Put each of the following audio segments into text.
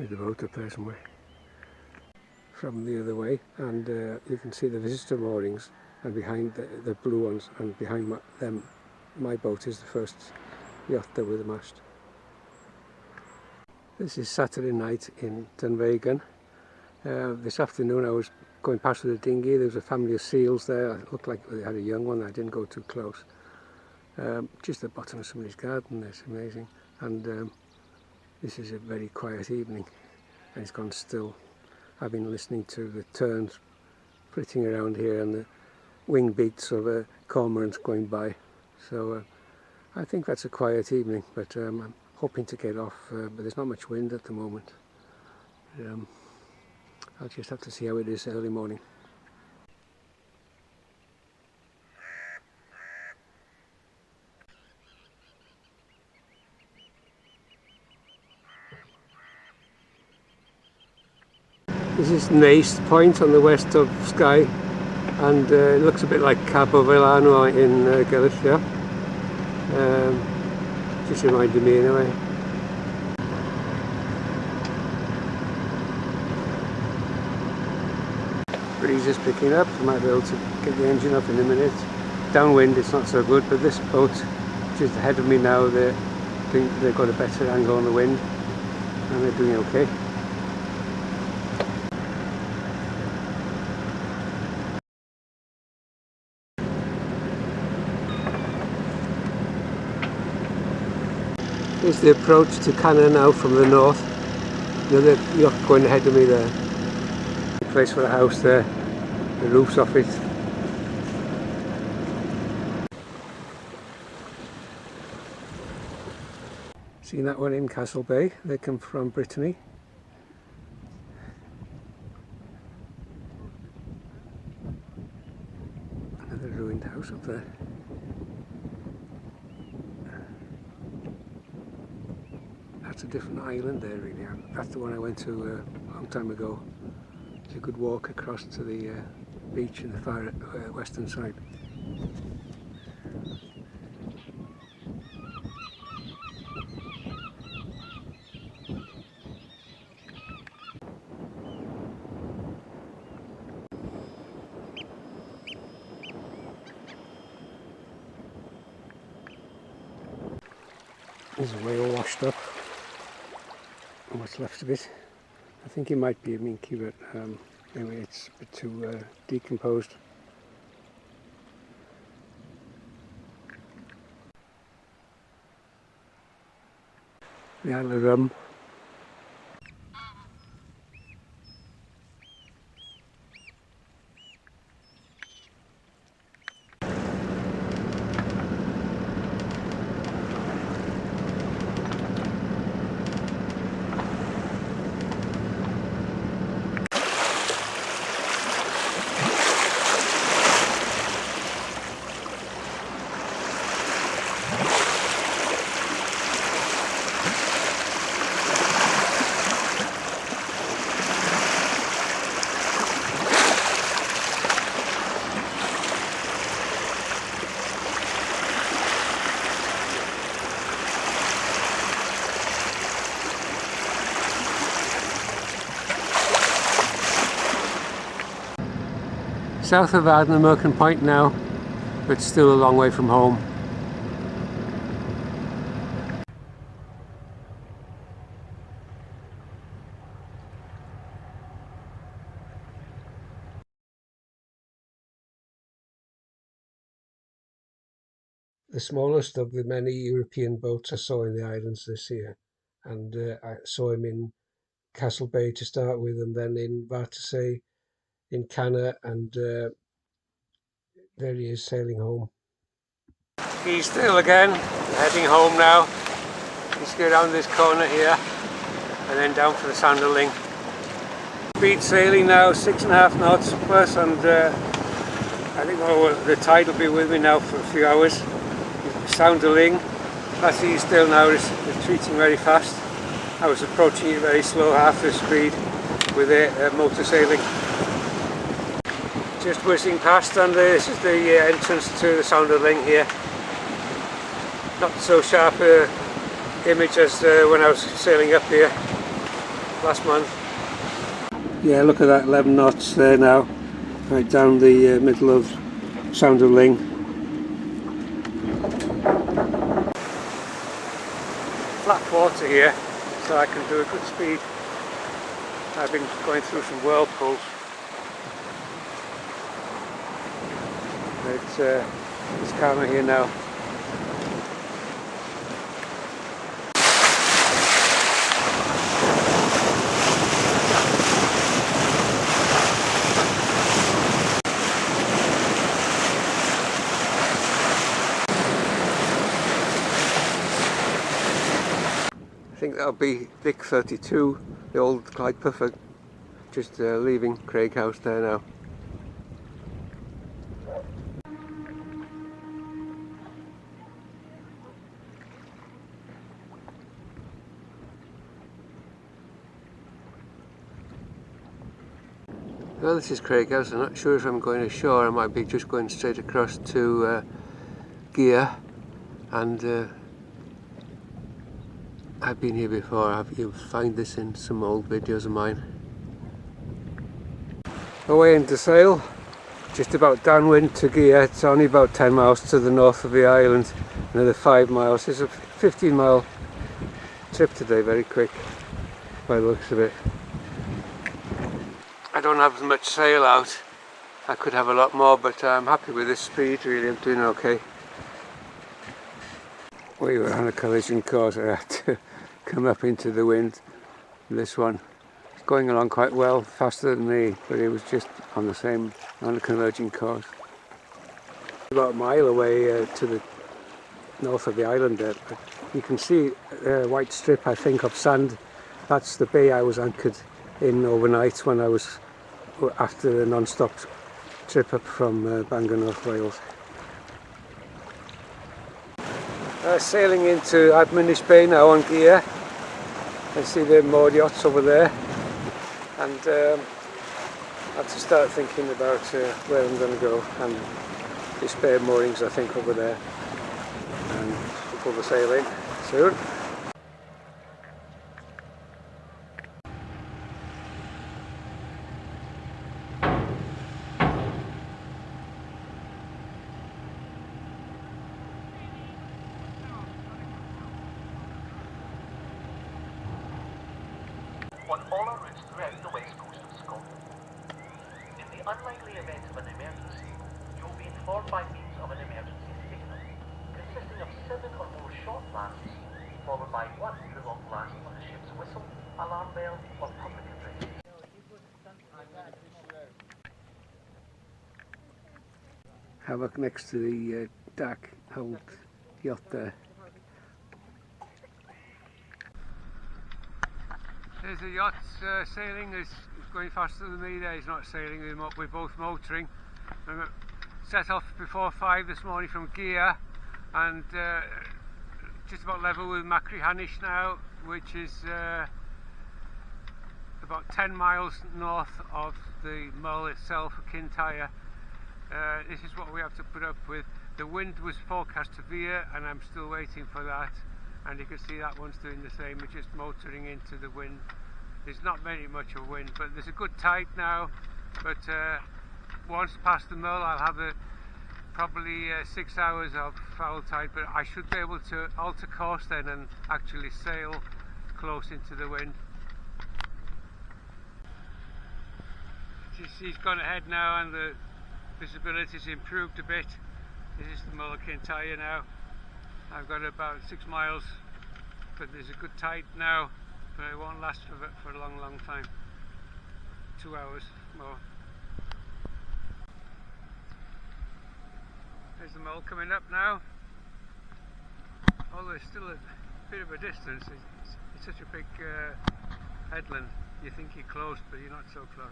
There's the boat up there somewhere from the other way, and you can see the visitor moorings, and behind the blue ones, and behind them my boat is the first yacht there with a mast. This is Saturday night in Dunvegan. This afternoon I was going past with a dinghy. There was a family of seals there. It looked like they had a young one. I didn't go too close. Just at the bottom of somebody's garden. It's amazing. And this is a very quiet evening, and it's gone still. I've been listening to the terns flitting around here and the wing beats of cormorants going by. So I think that's a quiet evening, but I'm hoping to get off, but there's not much wind at the moment. I'll just have to see how it is early morning. This is Nace Point on the west of Skye, and it looks a bit like Cabo Villano in Galicia. Just reminded me anyway. Breeze is picking up. I might be able to get the engine up in a minute. Downwind it's not so good, but this boat just ahead of me now, they think they've got a better angle on the wind and they're doing okay. Here's the approach to Canna now from the north. Another yacht going ahead of me there. Place for a house there, the roof's off it. Seen that one in Castle Bay? They come from Brittany. Another ruined house up there. That's a different island there really. That's the one I went to a long time ago. You could walk across to the beach in the far western side. There's a whale washed up, and what's left of it. I think it might be a minke, but anyway, it's a bit too decomposed. The Isle of Rum. South of Ardnamurchan Point now, but still a long way from home. The smallest of the many European boats I saw in the islands this year, and I saw him in Castle Bay to start with, and then in Vartesay, in Canna, and there he is sailing home. He's still again, heading home now. He's going around this corner here and then down for the Sanderling. Speed sailing now, 6.5 knots plus, and I think the tide will be with me now for a few hours. Sanderling, as he's still now retreating very fast. I was approaching it very slow, half the speed with motor sailing. Just whizzing past, and this is the entrance to the Sanderling here. Not so sharp image as when I was sailing up here. last month. Yeah, look at that, 11 knots there now, right down the middle of Sound of Ling. Flat water here, so I can do a good speed. I've been going through some whirlpools. It's calmer here now. I think that'll be Vic 32, the old Clyde Puffer, just leaving Craig House there now. Well, this is Craig House. I'm not sure if I'm going ashore. I might be just going straight across to Gigha, and I've been here before. You'll find this in some old videos of mine. Away into sail, just about downwind to Gigha. It's only about 10 miles to the north of the island, another 5 miles. It's a 15-mile trip today, very quick by the looks of it. I don't have much sail out. I could have a lot more, but I'm happy with this speed, really. I'm doing okay. We were on a collision course. I had to come up into the wind. This one is going along quite well, faster than me, but it was just on a converging course. About a mile away to the north of the island there. But you can see a white strip, I think, of sand. That's the bay I was anchored in overnight when I was after the non-stop trip up from Bangor, North Wales. Sailing into Admonish Bay now on Gigha. I see the moored yachts over there, and I have to start thinking about where I'm going to go, and the spare moorings I think over there, and we'll pull the sail in soon. On all our routes throughout the west coast of Scotland. In the unlikely event of an emergency, you will be informed by means of an emergency signal, consisting of 7 or more short blasts, followed by 1 prolonged blast on the ship's whistle, alarm bell, or public address. Havoc next to the deck, old yacht there. There's the yacht sailing. It's going faster than me there. He's not sailing, we're both motoring. We set off before 5 this morning from Gigha, and just about level with Hanish now, which is about 10 miles north of the Mull itself, Kintyre. This is what we have to put up with. The wind was forecast to veer, and I'm still waiting for that. And you can see that one's doing the same. We're just motoring into the wind. There's not very much of wind, but there's a good tide now. But once past the Mull, I'll have probably 6 hours of foul tide. But I should be able to alter course then and actually sail close into the wind. He's gone ahead now, and the visibility's improved a bit. This is the Mull of Kintyre now. I've got about 6 miles, but there's a good tide now, but it won't last for a long time. 2 hours more. There's the Mull coming up now. Although it's still a bit of a distance. It's such a big headland. You think you're close, but you're not so close.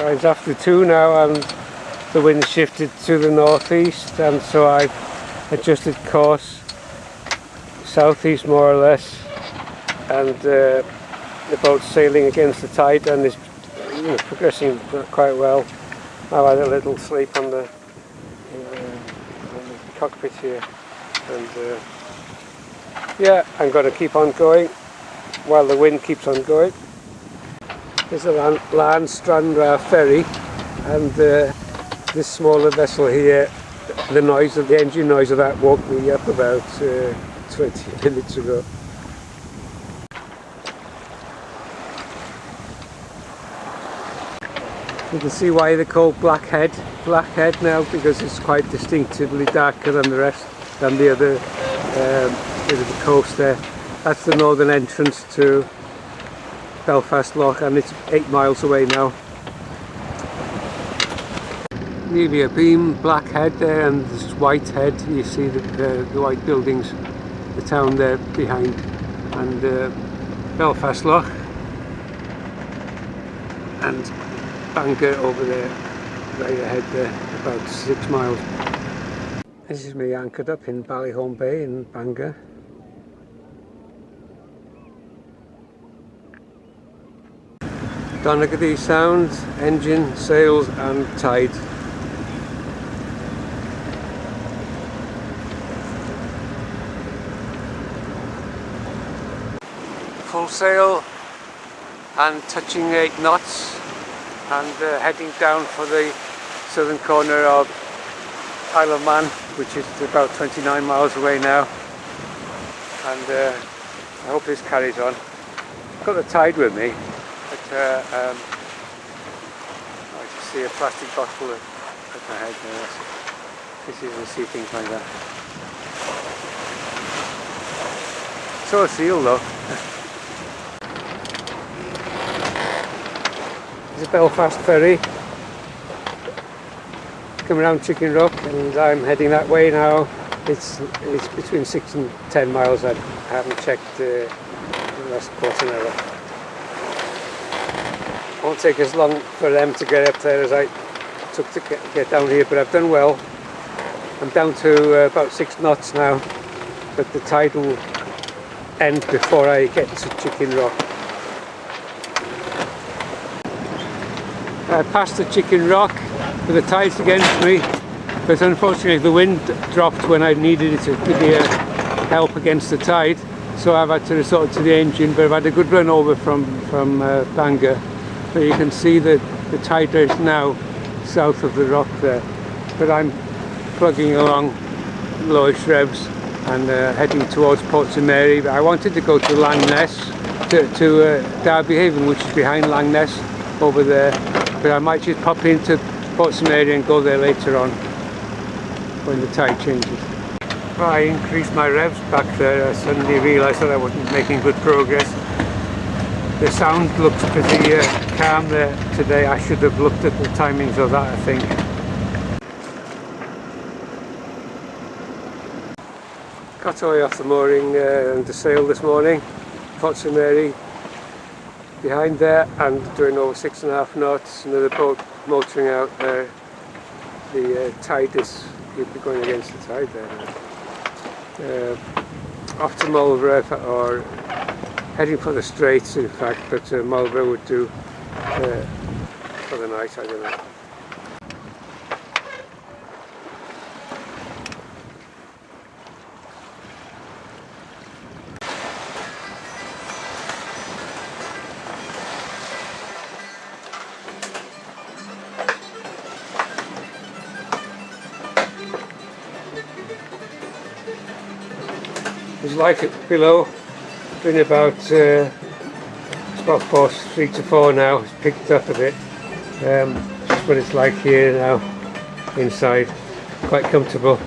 It's after 2 now and the wind shifted to the northeast, and so I've adjusted course southeast more or less, and the boat's sailing against the tide and is progressing quite well. I've had a little sleep on the cockpit here, and yeah, I'm going to keep on going while the wind keeps on going. There's a land Stranraer ferry, and this smaller vessel here, the engine noise of that woke me up about 20 minutes ago. You can see why they're called Blackhead now, because it's quite distinctively darker than the rest, than the other bit of the coast there. That's the northern entrance to Belfast Lough, and it's 8 miles away now. Nearly a beam, Blackhead there, and this Whitehead. You see the white buildings, the town there behind, and Belfast Lough, and Bangor over there, right ahead there, about 6 miles. This is me anchored up in Ballyholme Bay in Bangor. Dunvegan sound, engine, sails and tide. Full sail and touching 8 knots, and heading down for the southern corner of Isle of Man, which is about 29 miles away now, and I hope this carries on. I've got the tide with me, but I just see a plastic bottle at my head there. This is to see things like that. So a seal though. There's a Belfast ferry coming around Chicken Rock, and I'm heading that way now. It's between 6 and 10 miles. I haven't checked the last quarter hour. It won't take as long for them to get up there as I took to get down here, but I've done well. I'm down to about 6 knots now, but the tide will end before I get to Chicken Rock. I passed the Chicken Rock with the tides against me, but unfortunately the wind dropped when I needed it to give me help against the tide, so I've had to resort to the engine, but I've had a good run over from Bangor. So you can see that the tide is now south of the rock there, but I'm plugging along lowish revs and heading towards Port St Mary. I wanted to go to Langness, to Derby Haven, which is behind Langness over there, but I might just pop into Port St Mary and go there later on when the tide changes. I increased my revs back there. I suddenly realised that I wasn't making good progress. The sound looks pretty calm there today. I should have looked at the timings of that, I think. Got away off the mooring and the sail this morning. Port St Mary behind there, and doing over 6.5 knots. Another boat motoring out there. The tide is, you'll be going against the tide there. Off to Mulborough, or heading for the Straits in fact, but Mulborough would do for the night, I don't know. It's like it below. Been about it's about 3 to 4 now. It's picked up a bit. Just what it's like here now inside. Quite comfortable.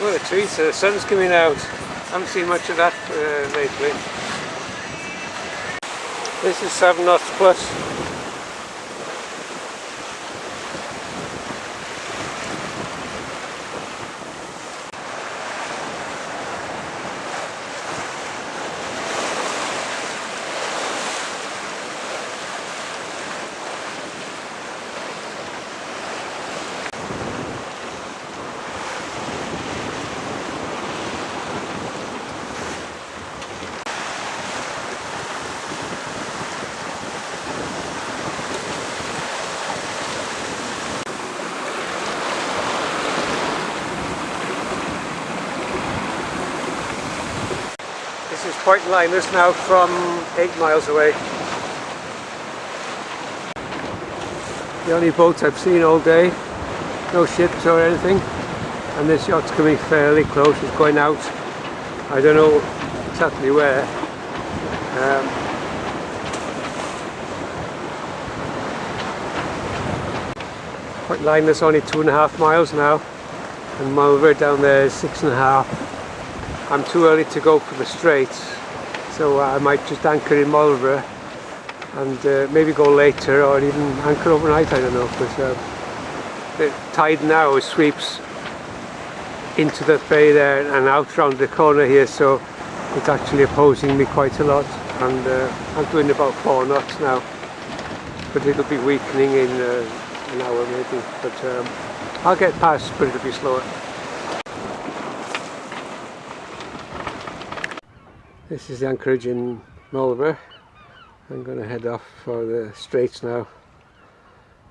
Well, a treat. The sun's coming out. I haven't seen much of that lately. This is 7 knots plus. This is Point Linus now from 8 miles away. The only boat I've seen all day, no ships or anything, and this yacht's coming fairly close. It's going out, I don't know exactly where. Point Linus only 2.5 miles now, and Mulver down there is 6.5. I'm too early to go for the Straits, so I might just anchor in Mulver and maybe go later, or even anchor overnight, I don't know, because the tide now sweeps into the bay there and out round the corner here, so it's actually opposing me quite a lot, and I'm doing about 4 knots now, but it'll be weakening in an hour maybe, but I'll get past, but it'll be slower. This is the anchorage in Mulver. I'm going to head off for the Straits now.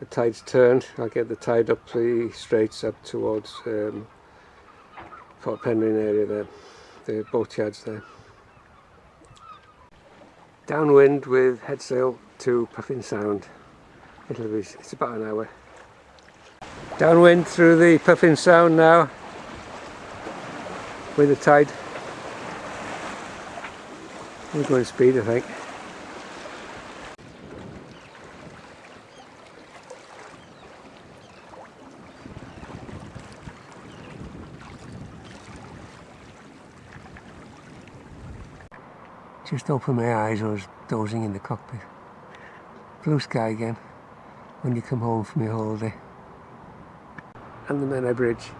The tide's turned. I'll get the tide up the Straits up towards Fort Penrhyn area there, the boat yards there. Downwind with headsail to Puffin Sound. It's about an hour. Downwind through the Puffin Sound now with the tide. We're going speed, I think. Just opened my eyes, I was dozing in the cockpit. Blue sky again when you come home from your holiday. And the Menai Bridge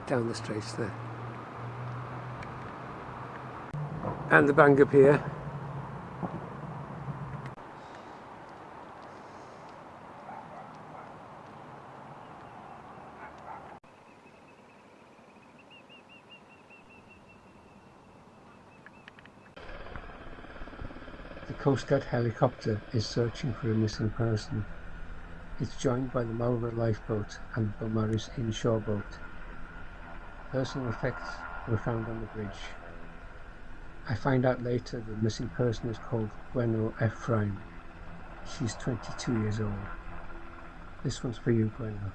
down the Straits there. And the Bangor Pier. The Coast Guard helicopter is searching for a missing person. It's joined by the Mulver lifeboat and the Beaumaris inshore boat. Personal effects were found on the bridge. I find out later the missing person is called Jeanneau Ephraim. She's 22 years old. This one's for you, Jeanneau.